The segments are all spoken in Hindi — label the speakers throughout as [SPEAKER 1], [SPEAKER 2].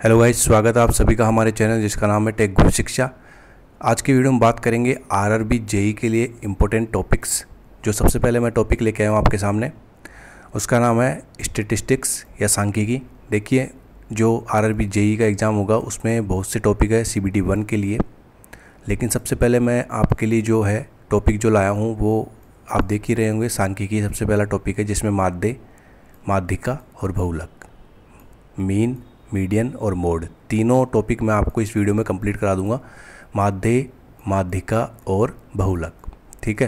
[SPEAKER 1] हेलो गाइस, स्वागत है आप सभी का हमारे चैनल जिसका नाम है टेक गुरु शिक्षा। आज की वीडियो में बात करेंगे आरआरबी जेई के लिए इम्पोर्टेंट टॉपिक्स। जो सबसे पहले मैं टॉपिक लेके आया हूँ आपके सामने, उसका नाम है स्टैटिस्टिक्स या सांख्यिकी। देखिए, जो आरआरबी जेई का एग्ज़ाम होगा उसमें बहुत से टॉपिक है CBT 1 के लिए, लेकिन सबसे पहले मैं आपके लिए जो है टॉपिक जो लाया हूँ वो आप देख ही रहे होंगे। सांख्यिकी सबसे पहला टॉपिक है जिसमें माध्य, माध्यिका और बहुलक, मीन, मीडियन और मोड, तीनों टॉपिक मैं आपको इस वीडियो में कंप्लीट करा दूंगा। माध्य, माध्यिका और बहुलक, ठीक है।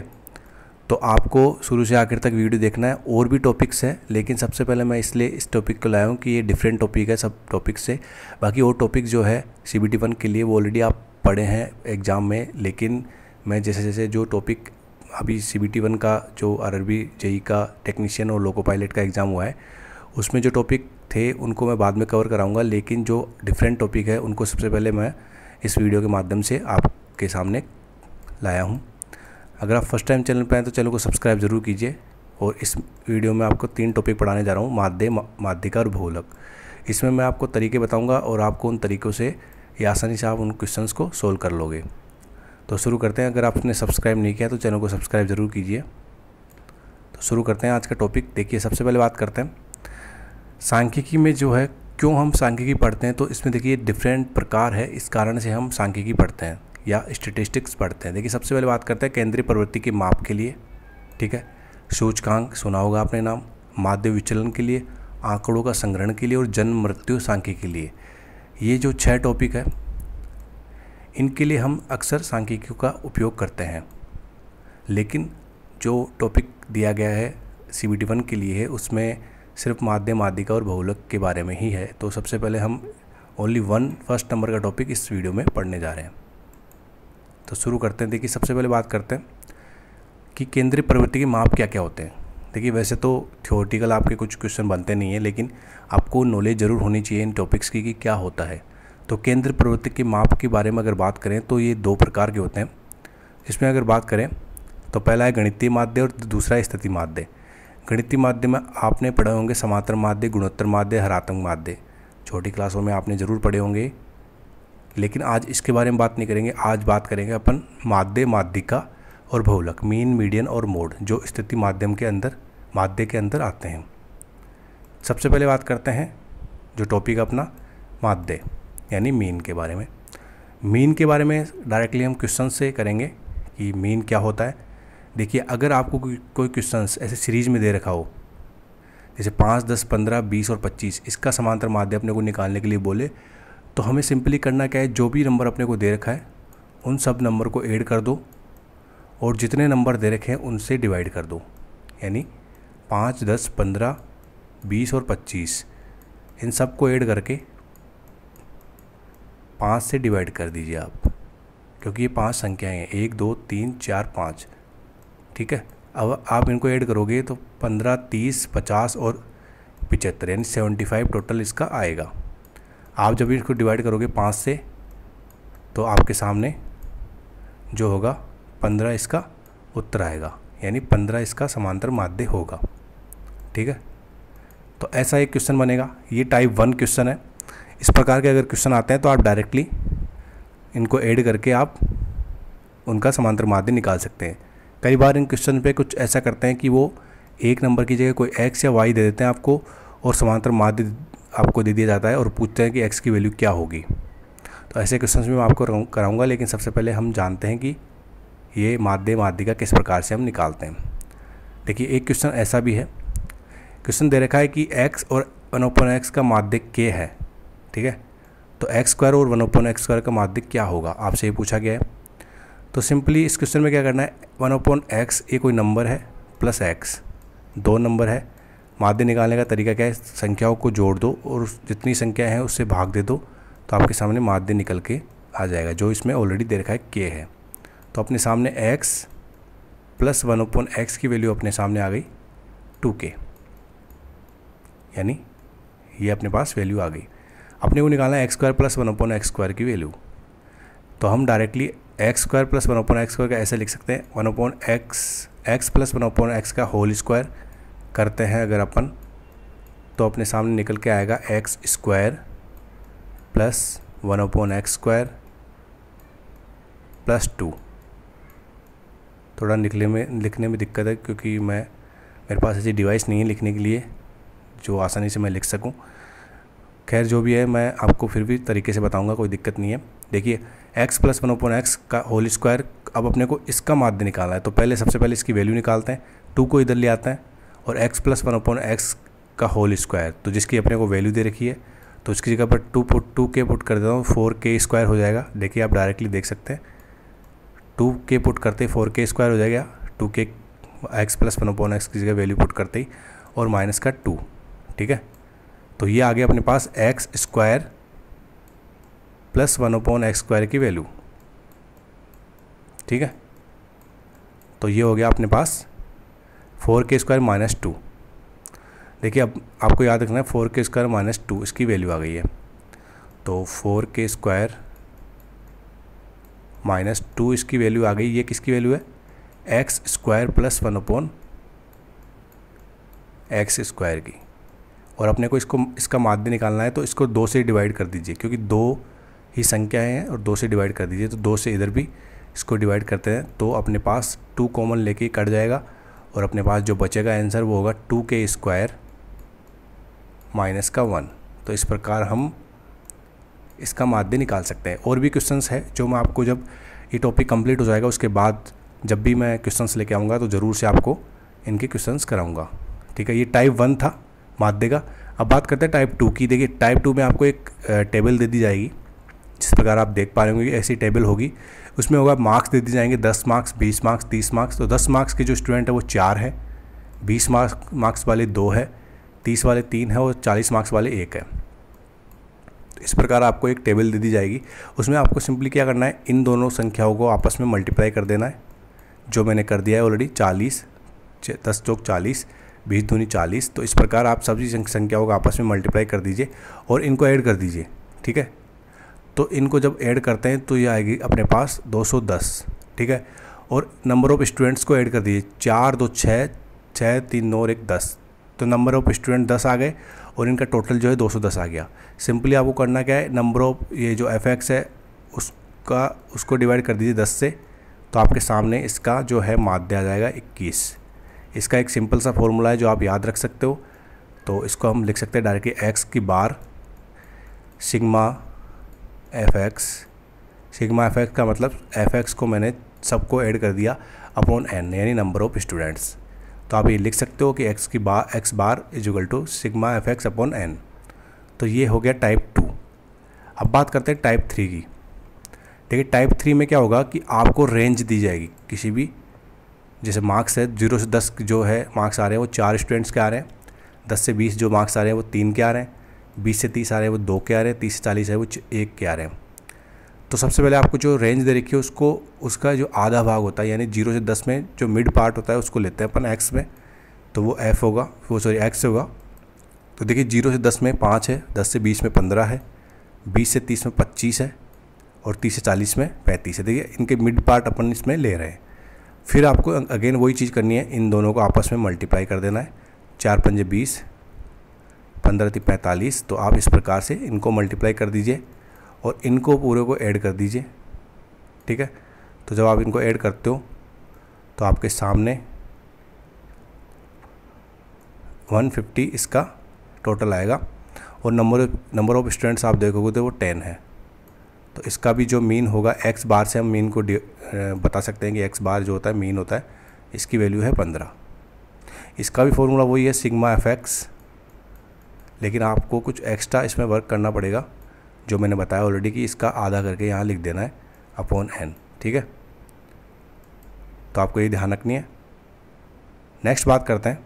[SPEAKER 1] तो आपको शुरू से आखिर तक वीडियो देखना है। और भी टॉपिक्स हैं, लेकिन सबसे पहले मैं इसलिए इस टॉपिक को लाया हूँ कि ये डिफरेंट टॉपिक है सब टॉपिक से। बाकी और टॉपिक जो है CBT 1 के लिए वो ऑलरेडी आप पढ़े हैं एग्ज़ाम में, लेकिन मैं जैसे जैसे जो टॉपिक अभी CBT 1 का जो आरआरबी जेई का टेक्नीशियन और लोको पायलट का एग्ज़ाम हुआ है उसमें जो टॉपिक थे उनको मैं बाद में कवर कराऊंगा, लेकिन जो डिफरेंट टॉपिक है उनको सबसे पहले मैं इस वीडियो के माध्यम से आपके सामने लाया हूं। अगर आप फर्स्ट टाइम चैनल पर आए तो चैनल को सब्सक्राइब ज़रूर कीजिए। और इस वीडियो में आपको 3 टॉपिक पढ़ाने जा रहा हूं, माध्य, माध्यिका और बहुलक। इसमें मैं आपको तरीके बताऊँगा और आपको उन तरीक़ों से ये आसानी से आप उन क्वेश्चंस को सोल्व कर लोगे। तो शुरू करते हैं। अगर आपने सब्सक्राइब नहीं किया तो चैनल को सब्सक्राइब ज़रूर कीजिए। तो शुरू करते हैं आज का टॉपिक। देखिए, सबसे पहले बात करते हैं सांख्यिकी में जो है क्यों हम सांख्यिकी पढ़ते हैं। तो इसमें देखिए डिफरेंट प्रकार है, इस कारण से हम सांख्यिकी पढ़ते हैं या स्टैटिस्टिक्स पढ़ते हैं। देखिए, सबसे पहले बात करते हैं केंद्रीय प्रवृत्ति के माप के लिए, ठीक है। सूचकांक सुना होगा आपने नाम, माध्य विचलन के लिए, आंकड़ों का संग्रहण के लिए और जन्म मृत्यु सांख्यिकी के लिए। ये जो 6 टॉपिक है इनके लिए हम अक्सर सांख्यिकी का उपयोग करते हैं। लेकिन जो टॉपिक दिया गया है CBT 1 के लिए है उसमें सिर्फ माध्य, माध्यिका और बहुलक के बारे में ही है। तो सबसे पहले हम ओनली फर्स्ट नंबर का टॉपिक इस वीडियो में पढ़ने जा रहे हैं। तो शुरू करते हैं। देखिए, सबसे पहले बात करते हैं कि केंद्रीय प्रवृत्ति के माप क्या क्या होते हैं। देखिए, वैसे तो थ्योरेटिकल आपके कुछ क्वेश्चन बनते नहीं हैं, लेकिन आपको नॉलेज ज़रूर होनी चाहिए इन टॉपिक्स की कि क्या होता है। तो केंद्रीय प्रवृत्ति के माप के बारे में अगर बात करें तो ये 2 प्रकार के होते हैं। इसमें अगर बात करें तो पहला है गणितीय माध्य और दूसरा है स्थिति माध्य। गणितीय माध्य में आपने पढ़े होंगे समांतर माध्य, गुणोत्तर माध्य, हरात्मक माध्य, छोटी क्लासों में आपने ज़रूर पढ़े होंगे। लेकिन आज इसके बारे में बात नहीं करेंगे। आज बात करेंगे अपन माध्य, माध्यिका और बहुलक, मीन, मीडियन और मोड, जो स्थिति माध्यम के अंदर, माध्य के अंदर आते हैं। सबसे पहले बात करते हैं जो टॉपिक अपना माध्य यानी मीन के बारे में। मीन के बारे में डायरेक्टली हम क्वेश्चन से करेंगे कि मीन क्या होता है। देखिए, अगर आपको कोई क्वेश्चंस ऐसे सीरीज में दे रखा हो, जैसे 5, 10, 15, 20 और 25, इसका समांतर माध्य अपने को निकालने के लिए बोले, तो हमें सिंपली करना क्या है, जो भी नंबर अपने को दे रखा है उन सब नंबर को ऐड कर दो और जितने नंबर दे रखे हैं उनसे डिवाइड कर दो। यानी 5, 10, 15, 20 और 25, इन सब को ऐड करके 5 से डिवाइड कर दीजिए आप, क्योंकि ये 5 संख्याएँ हैं, 1, 2, 3, 4, 5, ठीक है। अब आप इनको ऐड करोगे तो 15, 30, 50 और 75 यानी 75 टोटल इसका आएगा। आप जब इसको डिवाइड करोगे 5 से तो आपके सामने जो होगा 15 इसका उत्तर आएगा, यानी 15 इसका समांतर माध्य होगा, ठीक है। तो ऐसा एक क्वेश्चन बनेगा। ये टाइप 1 क्वेश्चन है। इस प्रकार के अगर क्वेश्चन आते हैं तो आप डायरेक्टली इनको ऐड करके आप उनका समांतर माध्य निकाल सकते हैं। कई बार इन क्वेश्चन पे कुछ ऐसा करते हैं कि वो एक नंबर की जगह कोई x या y दे देते हैं आपको और समांतर माध्य आपको दे दिया जाता है और पूछते हैं कि x की वैल्यू क्या होगी। तो ऐसे क्वेश्चंस में मैं आपको कराऊंगा, लेकिन सबसे पहले हम जानते हैं कि ये माध्य, माध्यिका किस प्रकार से हम निकालते हैं। देखिए, एक क्वेश्चन ऐसा भी है, क्वेश्चन दे रखा है कि x और 1/x का माध्य k है, ठीक है। तो x² और 1/x² का माध्य क्या होगा, आपसे ये पूछा गया है। तो सिंपली इस क्वेश्चन में क्या करना है, 1/x ये कोई नंबर है प्लस x, 2 नंबर है। माध्य निकालने का तरीका क्या है, संख्याओं को जोड़ दो और जितनी संख्या है उससे भाग दे दो, तो आपके सामने माध्य निकल के आ जाएगा, जो इसमें ऑलरेडी दे रखा है k है। तो अपने सामने x प्लस 1/x की वैल्यू अपने सामने आ गई 2k, यानी ये अपने पास वैल्यू आ गई। अपने को निकालना है x² प्लस 1/x² की वैल्यू। तो हम डायरेक्टली x² प्लस 1/x² का ऐसे लिख सकते हैं, 1/x प्लस 1/x का होल स्क्वायर करते हैं अगर अपन, तो अपने सामने निकल के आएगा x² प्लस 1/x² प्लस 2। थोड़ा लिखने में दिक्कत है क्योंकि मेरे पास ऐसी डिवाइस नहीं है लिखने के लिए जो आसानी से मैं लिख सकूं। खैर जो भी है मैं आपको फिर भी तरीके से बताऊंगा, कोई दिक्कत नहीं है। देखिए x प्लस 1/x का होल स्क्वायर, अब अपने को इसका माध्य निकालना है तो पहले सबसे पहले इसकी वैल्यू निकालते हैं। 2 को इधर ले आते हैं और x प्लस 1/x का होल स्क्वायर, तो जिसकी अपने को वैल्यू दे रखी है तो उसकी जगह पर 2k पुट कर देता हूँ, 4k² हो जाएगा। देखिए आप डायरेक्टली देख सकते हैं 2k पुट करते ही 4k² हो जाएगा। 2k x प्लस 1/x की जगह वैल्यू पुट करते ही और माइनस का 2, ठीक है। तो ये आ गया अपने पास x² प्लस 1/x² की वैल्यू, ठीक है। तो ये हो गया अपने पास 4k² माइनस 2। देखिए अब आपको याद रखना है 4k² माइनस 2 इसकी वैल्यू आ गई है। तो 4k² माइनस 2 इसकी वैल्यू आ गई। ये किसकी वैल्यू है? x² प्लस 1/x² की। और अपने को इसका माध्य निकालना है तो इसको 2 से डिवाइड कर दीजिए, क्योंकि 2 ही संख्याएं हैं और 2 से डिवाइड कर दीजिए। तो 2 से इधर भी इसको डिवाइड करते हैं तो अपने पास 2 कॉमन लेके कट जाएगा और अपने पास जो बचेगा आंसर वो होगा 2k² माइनस का 1। तो इस प्रकार हम इसका माध्य निकाल सकते हैं। और भी क्वेश्चंस है जो मैं आपको जब ये टॉपिक कंप्लीट हो जाएगा उसके बाद जब भी मैं क्वेश्चंस लेके आऊँगा तो ज़रूर से आपको इनके क्वेश्चंस कराऊँगा, ठीक है। ये टाइप 1 था माध्य का। अब बात करते हैं टाइप 2 की। देखिए टाइप 2 में आपको एक टेबल दे दी जाएगी, जिस प्रकार आप देख पा रहे होंगे ऐसी टेबल होगी। उसमें होगा मार्क्स दे दिए जाएंगे 10 मार्क्स, 20 मार्क्स, 30 मार्क्स। तो 10 मार्क्स के जो स्टूडेंट है वो 4 है, 20 मार्क्स वाले 2 है, 30 वाले 3 है और 40 मार्क्स वाले 1 है। तो इस प्रकार आपको एक टेबल दे दी जाएगी। उसमें आपको सिंपली क्या करना है, इन दोनों संख्याओं को आपस में मल्टीप्लाई कर देना है, जो मैंने कर दिया है ऑलरेडी। 40, 10 चौक 40, 20 दूनी 40। तो इस प्रकार आप सभी संख्याओं को आपस में मल्टीप्लाई कर दीजिए और इनको ऐड कर दीजिए, ठीक है। तो इनको जब ऐड करते हैं तो ये आएगी अपने पास 210, ठीक है। और नंबर ऑफ़ स्टूडेंट्स को ऐड कर दीजिए, 4 2 6, 6 3 9 और 1 10। तो नंबर ऑफ़ स्टूडेंट 10 आ गए और इनका टोटल जो है 210 आ गया। सिंपली आपको करना क्या है, नंबर ऑफ़ ये जो fx है उसको डिवाइड कर दीजिए 10 से, तो आपके सामने इसका जो है माध्य आ जाएगा 21। इसका एक सिंपल सा फॉर्मूला है जो आप याद रख सकते हो। तो इसको हम लिख सकते हैं डायरेक्टली x की बार सिग्मा fx। सिग्मा fx का मतलब fx को मैंने सबको ऐड कर दिया अपॉन n, यानी नंबर ऑफ़ स्टूडेंट्स। तो आप ये लिख सकते हो कि x bar is equal to sigma fx upon n। तो ये हो गया टाइप 2। अब बात करते हैं टाइप 3 की। देखिए टाइप 3 में क्या होगा कि आपको रेंज दी जाएगी किसी भी, जैसे मार्क्स है 0 से 10 जो है मार्क्स आ रहे हैं वो 4 स्टूडेंट्स के आ रहे हैं, 10 से 20 जो मार्क्स आ रहे हैं वो 3 के आ रहे हैं, 20 से 30 आ रहे हैं वो 2 के आ रहे हैं, 30 से 40 है वो 1 के आ रहे हैं। तो सबसे पहले आपको जो रेंज दे रखी है उसका जो आधा भाग होता है, यानी 0 से 10 में जो मिड पार्ट होता है उसको लेते हैं अपन x में, तो वो f होगा, वो सॉरी x होगा। तो देखिए 0 से 10 में 5 है, 10 से 20 में 15 है, 20 से 30 में 25 है और 30 से 40 में 35 है। देखिए इनके मिड पार्ट अपन इसमें ले रहे हैं। फिर आपको अगेन वही चीज़ करनी है, इन दोनों को आपस में मल्टीप्लाई कर देना है। 4 पंजे 20, 15 × 45। तो आप इस प्रकार से इनको मल्टीप्लाई कर दीजिए और इनको पूरे को ऐड कर दीजिए, ठीक है। तो जब आप इनको ऐड करते हो तो आपके सामने 150 इसका टोटल आएगा। और नंबर ऑफ़ स्टूडेंट्स आप देखोगे तो वो 10 है। तो इसका भी जो मीन होगा x बार से हम मीन को बता सकते हैं कि x बार जो होता है मीन होता है, इसकी वैल्यू है 15। इसका भी फॉर्मूला वही है सिग्मा fx, लेकिन आपको कुछ एक्स्ट्रा इसमें वर्क करना पड़ेगा जो मैंने बताया ऑलरेडी कि इसका आधा करके यहाँ लिख देना है अपॉन n, ठीक है। तो आपको ये ध्यान रखनी है। नेक्स्ट बात करते हैं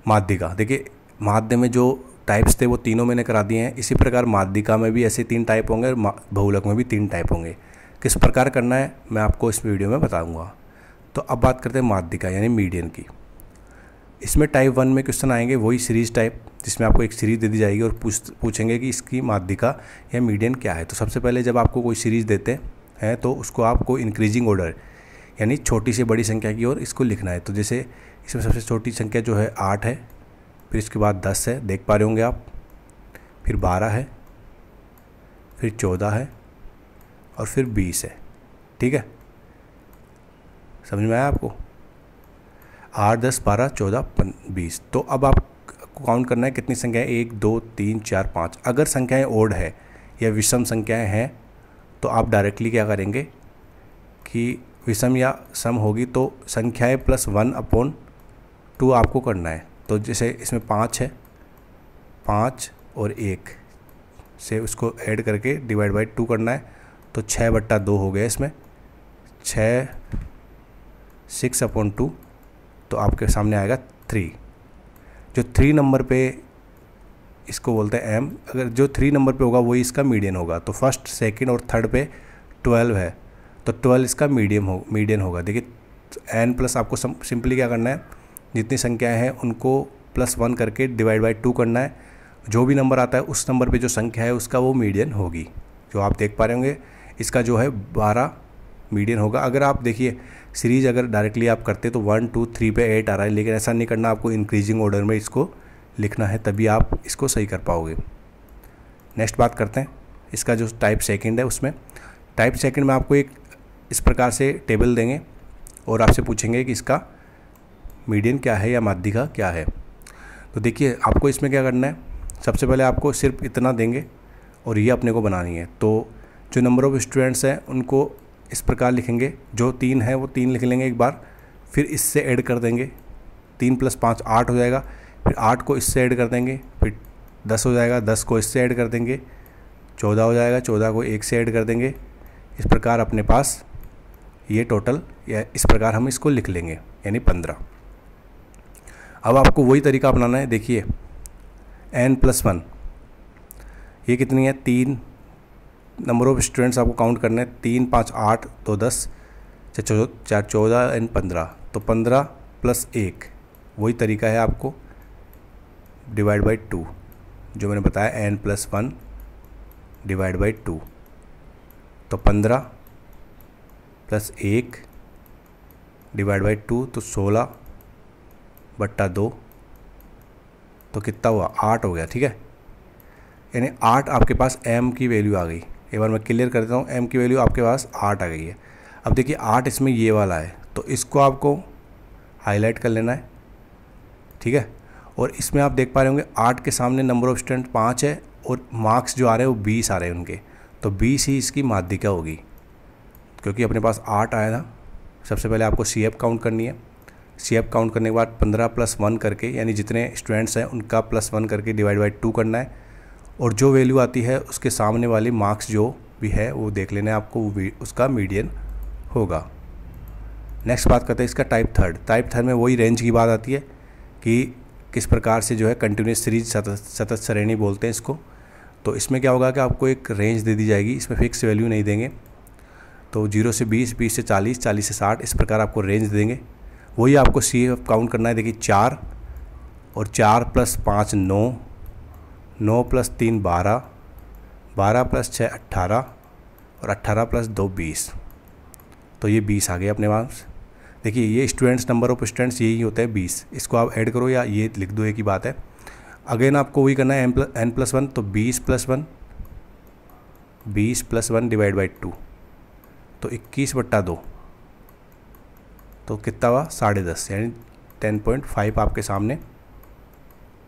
[SPEAKER 1] माध्य का। देखिए माध्य में जो टाइप्स थे वो तीनों मैंने करा दिए हैं। इसी प्रकार माध्यिका में भी ऐसे 3 टाइप होंगे और बहुलक में भी 3 टाइप होंगे। किस प्रकार करना है मैं आपको इस वीडियो में बताऊंगा। तो अब बात करते हैं माध्यिका यानी मीडियन की। इसमें टाइप 1 में क्वेश्चन आएंगे वही सीरीज टाइप, जिसमें आपको एक सीरीज दे दी जाएगी और पूछेंगे कि इसकी माध्यिका या मीडियन क्या है। तो सबसे पहले जब आपको कोई सीरीज देते हैं तो उसको आपको इंक्रीजिंग ऑर्डर यानी छोटी से बड़ी संख्या की ओर इसको लिखना है। तो जैसे इसमें सबसे छोटी संख्या जो है 8 है, फिर इसके बाद 10 है, देख पा रहे होंगे आप, फिर 12 है, फिर 14 है और फिर 20 है। ठीक है, समझ में आया आपको? 8, 10, 12, 14, 20। तो अब आपको काउंट करना है कितनी संख्याएं, 1, 2, 3, 4, 5। अगर संख्याएं ओड है या विषम संख्याएं हैं तो आप डायरेक्टली क्या करेंगे कि विषम या सम होगी तो संख्याएं +1/2 आपको करना है। तो जैसे इसमें 5 है, 5 और 1 से उसको ऐड करके डिवाइड बाई 2 करना है, तो 6/2 हो गया इसमें, 6/2, तो आपके सामने आएगा 3। जो 3 नंबर पे इसको बोलते हैं m, अगर जो 3 नंबर पे होगा वही इसका मीडियन होगा। तो फर्स्ट, सेकंड और थर्ड पे 12 है तो 12 इसका मीडियन होगा। देखिए n प्लस आपको सिंपली क्या करना है, जितनी संख्याएं हैं उनको +1 करके डिवाइड बाई 2 करना है। जो भी नंबर आता है उस नंबर पे जो संख्या है उसका वो मीडियन होगी। जो आप देख पा रहे होंगे इसका जो है 12 मीडियन होगा। अगर आप देखिए सीरीज़ अगर डायरेक्टली आप करते तो 1, 2, 3 पे 8 आ रहा है, लेकिन ऐसा नहीं करना, आपको इंक्रीजिंग ऑर्डर में इसको लिखना है, तभी आप इसको सही कर पाओगे। नेक्स्ट बात करते हैं इसका जो टाइप सेकंड है उसमें। टाइप सेकंड में आपको एक इस प्रकार से टेबल देंगे और आपसे पूछेंगे कि इसका मीडियन क्या है या माध्यिका क्या है। तो देखिए आपको इसमें क्या करना है, सबसे पहले आपको सिर्फ इतना देंगे और ये अपने को बनानी है। तो जो नंबर ऑफ़ स्टूडेंट्स हैं उनको इस प्रकार लिखेंगे, जो 3 है वो 3 लिख लेंगे एक बार, फिर इससे ऐड कर देंगे, 3 + 5 8 हो जाएगा, फिर 8 को इससे ऐड कर देंगे, फिर 10 हो जाएगा, 10 को इससे ऐड कर देंगे, 14 हो जाएगा, 14 को 1 से ऐड कर देंगे। इस प्रकार अपने पास ये टोटल, या इस प्रकार हम इसको लिख लेंगे, यानी 15। अब आपको वही तरीका अपनाना है। देखिए n+1 ये कितनी है, 3 नंबर ऑफ़ स्टूडेंट्स आपको काउंट करने हैं, 3, 5, 8, 2, 10, 4, 14 एंड 15, तो 15 + 1 वही तरीका है आपको डिवाइड बाई 2 जो मैंने बताया, n+1 डिवाइड बाई 2। तो 15 + 1 डिवाइड बाई 2, तो 16/2, तो कितना हुआ, 8 हो गया। ठीक है, यानी 8 आपके पास m की वैल्यू आ गई। एक बार मैं क्लियर कर देता हूँ, m की वैल्यू आपके पास 8 आ गई है। अब देखिए 8 इसमें ये वाला है, तो इसको आपको हाईलाइट कर लेना है। ठीक है, और इसमें आप देख पा रहे होंगे 8 के सामने नंबर ऑफ़ स्टूडेंट 5 है और मार्क्स जो आ रहे हैं वो 20 आ रहे हैं उनके, तो 20 ही इसकी माध्यिका होगी, क्योंकि अपने पास 8 आया था। सबसे पहले आपको CF काउंट करनी है। CF काउंट करने के बाद 15 + 1 करके, यानी जितने स्टूडेंट्स हैं उनका +1 करके डिवाइड बाई 2 करना है, और जो वैल्यू आती है उसके सामने वाली मार्क्स जो भी है वो देख लेना है आपको, वो उसका मीडियन होगा। नेक्स्ट बात करते हैं इसका टाइप थर्ड। टाइप थर्ड में वही रेंज की बात आती है कि किस प्रकार से जो है कंटिन्यूस सीरीज, सतत श्रेणी बोलते हैं इसको। तो इसमें क्या होगा कि आपको एक रेंज दे दी जाएगी, इसमें फिक्स वैल्यू नहीं देंगे। तो 0 से 20, 20 से 40, 40 से 60, इस प्रकार आपको रेंज देंगे। वही आपको CF काउंट करना है। देखिए 4 और 4 + 5 9, 9 + 3 12, 12 + 6 18 और 18 + 2 20, तो ये 20 आ गए अपने पास। देखिए ये स्टूडेंट्स, नंबर ऑफ़ स्टूडेंट्स यही होता है 20, इसको आप ऐड करो या ये लिख दो, एक ही बात है। अगेन आपको वही करना है, n+1, तो 20 + 1, 20 + 1 डिवाइड बाई 2, तो 21/2, तो कितना हुआ, 10.5, यानी 10.5 आपके सामने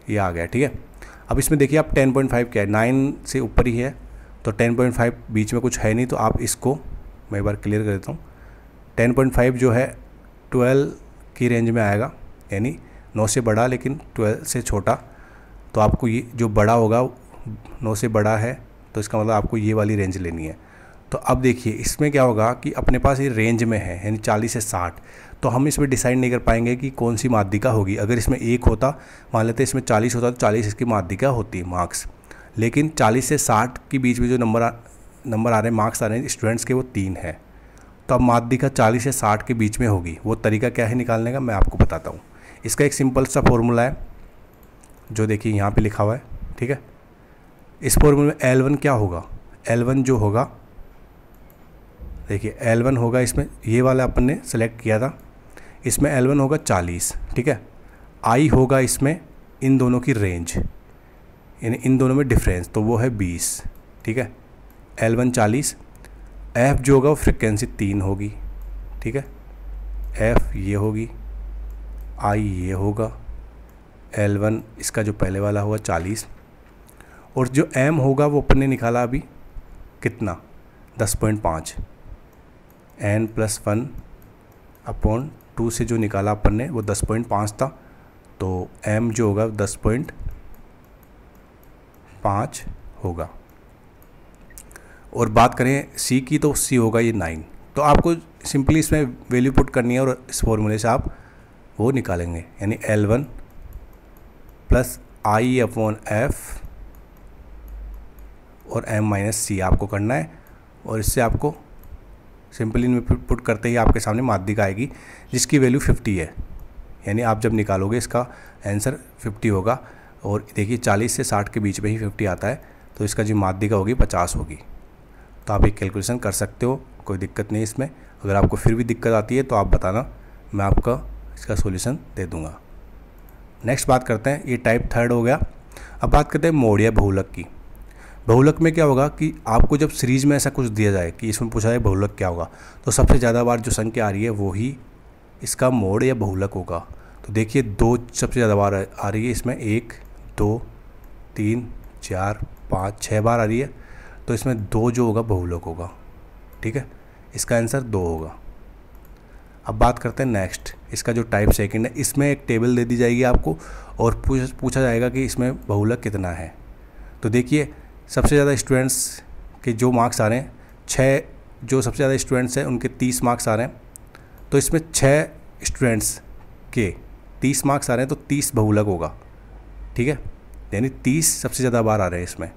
[SPEAKER 1] ये आ गया। ठीक है, अब इसमें देखिए आप 10.5 क्या है, 9 से ऊपर ही है, तो 10.5 बीच में कुछ है नहीं, तो आप इसको मैं एक बार क्लियर कर देता हूँ। 10.5 जो है 12 की रेंज में आएगा, यानी 9 से बड़ा लेकिन 12 से छोटा। तो आपको ये जो बड़ा होगा 9 से बड़ा है, तो इसका मतलब आपको ये वाली रेंज लेनी है। तो अब देखिए इसमें क्या होगा कि अपने पास ये रेंज में है, यानी 40 से 60, तो हम इसमें डिसाइड नहीं कर पाएंगे कि कौन सी माध्यिका होगी। अगर इसमें 1 होता, मान लेते इसमें 40 होता, तो 40 इसकी माध्यिका होती मार्क्स, लेकिन 40 से 60 के बीच में जो नंबर आ रहे हैं, मार्क्स आ रहे हैं स्टूडेंट्स के, वो 3 है। तो अब माध्यिका 40 से 60 के बीच में होगी। वो तरीका क्या है निकालने का, मैं आपको बताता हूँ। इसका एक सिंपल सा फॉर्मूला है जो देखिए यहाँ पे लिखा हुआ है। ठीक है, इस फॉर्मूले में L1 क्या होगा, L1 जो होगा, देखिए L1 होगा, इसमें ये वाला अपन ने सेलेक्ट किया था, इसमें L1 होगा 40। ठीक है, I होगा इसमें इन दोनों की रेंज, यानी इन दोनों में डिफरेंस, तो वो है 20, ठीक है। L1 40, F जो होगा वो फ्रिक्वेंसी 3 होगी, ठीक है। F ये होगी, I ये होगा, L1 इसका जो पहले वाला हुआ 40, और जो M होगा वो अपन ने निकाला अभी कितना 10.5, n+1/2 से जो निकाला अपन ने वो 10.5 था, तो M जो होगा 10.5 होगा। और बात करें C की तो C होगा ये 9। तो आपको सिंपली इसमें वैल्यू पुट करनी है और इस फॉर्मूले से आप वो निकालेंगे, यानी L1 + I/F और M-C आपको करना है, और इससे आपको सिंपली इनमें पुट करते ही आपके सामने माध्यिका आएगी जिसकी वैल्यू 50 है, यानी आप जब निकालोगे इसका आंसर 50 होगा। और देखिए 40 से 60 के बीच में ही 50 आता है, तो इसका जो माध्यिका होगी 50 होगी। तो आप एक कैलकुलेशन कर सकते हो, कोई दिक्कत नहीं इसमें। अगर आपको फिर भी दिक्कत आती है तो आप बताना, मैं आपका इसका सॉल्यूशन दे दूंगा। नेक्स्ट बात करते हैं, ये टाइप 3 हो गया। अब बात करते हैं मोड या बहुलक की। बहुलक में क्या होगा कि आपको जब सीरीज में ऐसा कुछ दिया जाए कि इसमें पूछा जाए बहुलक क्या होगा, तो सबसे ज़्यादा बार जो संख्या आ रही है वो ही इसका मोड या बहुलक होगा। तो देखिए 2 सबसे ज़्यादा बार आ रही है इसमें, 1 2 3 4 5 6 बार आ रही है, तो इसमें 2 जो होगा बहुलक होगा, ठीक है। इसका आंसर 2 होगा। अब बात करते हैं नेक्स्ट, इसका जो टाइप सेकंड है, इसमें एक टेबल दे दी जाएगी आपको और पूछा जाएगा कि इसमें बहुलक कितना है। तो देखिए सबसे ज़्यादा स्टूडेंट्स के जो मार्क्स आ रहे हैं 6, जो सबसे ज़्यादा स्टूडेंट्स हैं उनके 30 मार्क्स आ रहे हैं, तो इसमें 6 स्टूडेंट्स के 30 मार्क्स आ रहे हैं, तो 30 बहुलक होगा, ठीक है। यानी 30 सबसे ज़्यादा बार आ रहे हैं इसमें।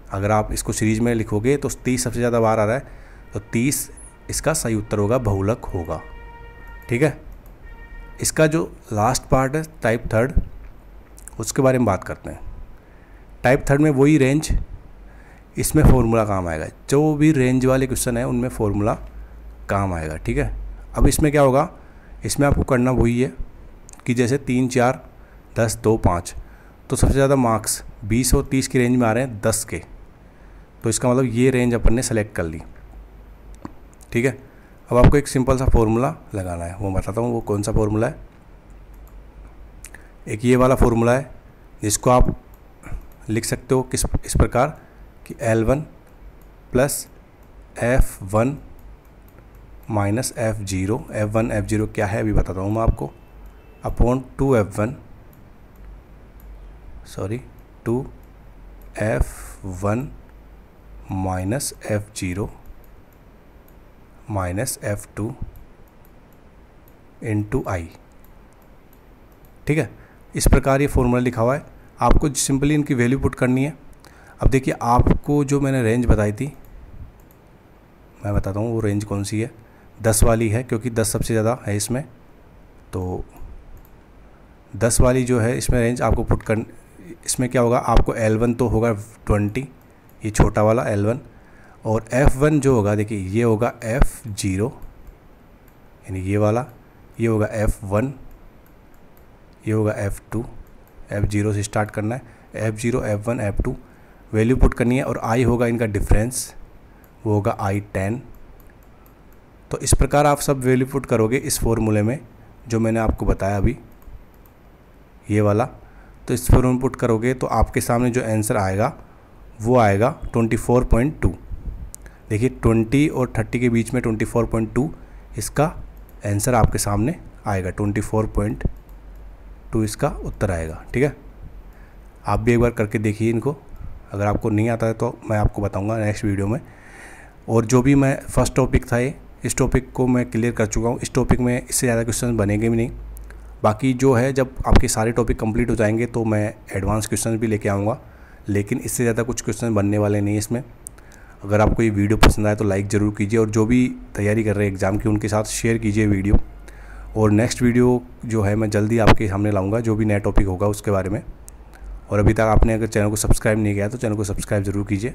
[SPEAKER 1] अगर आप इसको सीरीज में लिखोगे तो 30 सबसे ज़्यादा बार आ रहा है, तो 30 इसका सही उत्तर होगा, बहुलक होगा, ठीक है। इसका जो लास्ट पार्ट है टाइप 3, उसके बारे में बात करते हैं। टाइप 3 में वही रेंज, इसमें फॉर्मूला काम आएगा। जो भी रेंज वाले क्वेश्चन है उनमें फॉर्मूला काम आएगा, ठीक है। अब इसमें क्या होगा, इसमें आपको करना वही है कि जैसे 3 4 10 2 5, तो सबसे ज़्यादा मार्क्स 20 और 30 की रेंज में आ रहे हैं 10 के, तो इसका मतलब ये रेंज अपन ने सेलेक्ट कर ली, ठीक है। अब आपको एक सिंपल सा फॉर्मूला लगाना है, वो बताता हूँ वो कौन सा फॉर्मूला है। एक ये वाला फॉर्मूला है जिसको आप लिख सकते हो इस प्रकार कि L1 + F1 - F0, F1 F0 क्या है अभी बताता हूँ मैं आपको, upon 2F1 -F0 - F2 × I, ठीक है। इस प्रकार ये फॉर्मूला लिखा हुआ है, आपको सिंपली इनकी वैल्यू पुट करनी है। अब देखिए आपको जो मैंने रेंज बताई थी, मैं बताता हूँ वो रेंज कौन सी है, 10 वाली है, क्योंकि 10 सबसे ज़्यादा है इसमें। तो 10 वाली जो है इसमें रेंज आपको पुट कर, इसमें क्या होगा, आपको L1 तो होगा 20, ये छोटा वाला L1, और F1 जो होगा देखिए ये होगा F0, यानी ये वाला, ये होगा F1, ये होगा F2, F0 से स्टार्ट करना है, F0 F1 F2 value put करनी है, और I होगा इनका डिफरेंस, वो होगा I10। तो इस प्रकार आप सब वैल्यू पुट करोगे इस फॉर्मूले में जो मैंने आपको बताया अभी, ये वाला। तो इस फॉर्मूले पुट करोगे तो आपके सामने जो आंसर आएगा वो आएगा 24.2। देखिए 20 और 30 के बीच में 24.2 इसका आंसर आपके सामने आएगा, 24.2 इसका उत्तर आएगा, ठीक है। आप भी एक बार करके देखिए इनको, अगर आपको नहीं आता है तो मैं आपको बताऊंगा नेक्स्ट वीडियो में। और जो भी मैं फर्स्ट टॉपिक था ये, इस टॉपिक को मैं क्लियर कर चुका हूँ। इस टॉपिक में इससे ज़्यादा क्वेश्चन बनेंगे भी नहीं। बाकी जो है जब आपके सारे टॉपिक कंप्लीट हो जाएंगे तो मैं एडवांस क्वेश्चन भी लेके आऊँगा, लेकिन इससे ज़्यादा कुछ क्वेश्चन बनने वाले नहीं इसमें। अगर आपको ये वीडियो पसंद आए तो लाइक ज़रूर कीजिए, और जो भी तैयारी कर रहे हैं एग्ज़ाम की उनके साथ शेयर कीजिए वीडियो। और नेक्स्ट वीडियो जो है मैं जल्दी आपके सामने लाऊंगा, जो भी नया टॉपिक होगा उसके बारे में। और अभी तक आपने अगर चैनल को सब्सक्राइब नहीं किया तो चैनल को सब्सक्राइब ज़रूर कीजिए।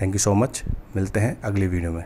[SPEAKER 1] थैंक यू सो मच, मिलते हैं अगली वीडियो में।